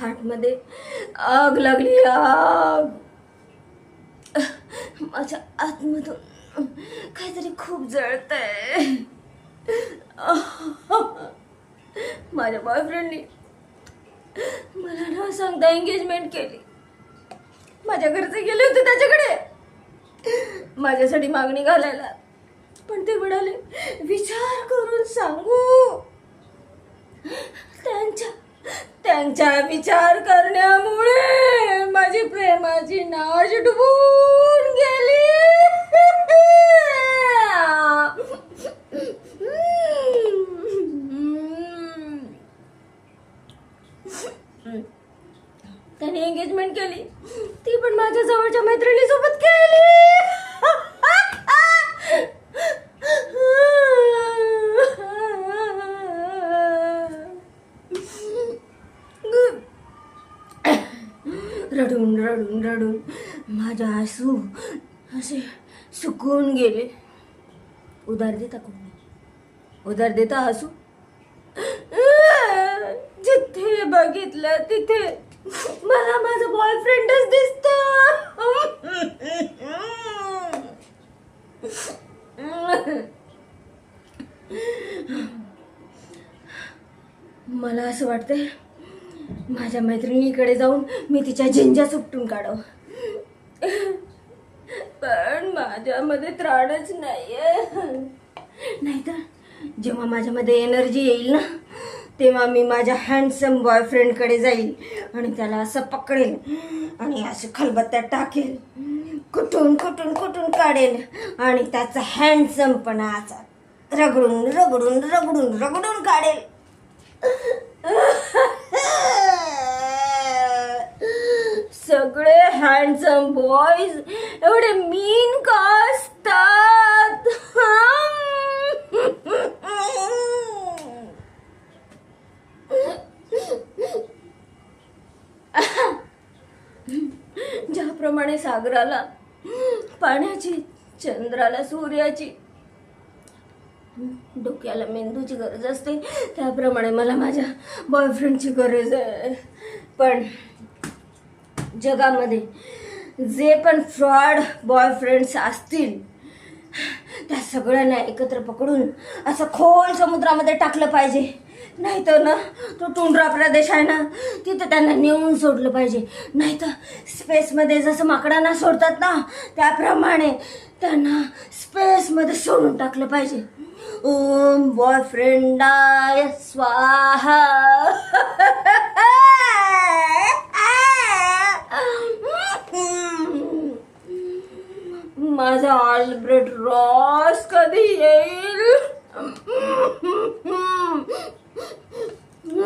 हार्टमध्ये आग लागली, आग. माझ्या आतमधून काहीतरी खूप जळतंय. माझ्या बॉयफ्रेंडनी मला न सांगता एंगेजमेंट केली. माझ्या घरचे गेले होते त्याच्याकडे माझ्यासाठी मागणी घालायला, पण ते म्हणाले विचार करून सांगू. त्यांच्या विचार करण्यामुळे माझी प्रेमाची नाश डुबून गेली. त्याने एंगेजमेंट केली, ती पण माझ्या जवळच्या मैत्रिणीसोबत केली. रडून रडून रडून माझ्या आसू असे सुकून गेले. उधार देता कोणी? उधार देता आसू? जिथे बघितलं तिथे मला माझा बॉयफ्रेंडच दिसतो. मला असं वाटतंय माझ्या मैत्रिणीकडे जाऊन मी तिच्या झिंज्या उपटून काढावं, पण माझ्यामध्ये त्राणच नाहीये. नाहीतर जेव्हा माझ्यामध्ये एनर्जी येईल ना, तेव्हा मी माझ्या हँडसम बॉयफ्रेंडकडे जाईल आणि त्याला असं पकडेल आणि असं खलबत्त्यात टाकेल, कुठून कुठून कुठून काढेल आणि त्याचा हँडसमपणा असा रगडून रगडून रगडून रगडून काढेल. सगळे हँडसम बॉयज एवढे मीन का असतात? ज्याप्रमाणे सागराला पाण्याची, चंद्राला सूर्याची, डोक्याला मेंदूची गरज असते, त्याप्रमाणे मला माझ्या बॉयफ्रेंडची गरज आहे. पण जगामध्ये जे पण फ्रॉड बॉयफ्रेंड्स असतील त्या सगळ्यांना एकत्र पकडून असं खोल समुद्रामध्ये टाकलं पाहिजे. नाहीतर ना, तो टुंड्रा प्रदेश आहे ना, तिथं त्यांना नेऊन सोडलं पाहिजे. नाहीतर स्पेसमध्ये जसं माकडांना सोडतात ना, त्याप्रमाणे त्यांना स्पेसमध्ये सोडून टाकलं पाहिजे. ओम बॉयफ्रेंडाय स्वाहा. माझा ऑल्ब्रेट रॉस कधी येईल?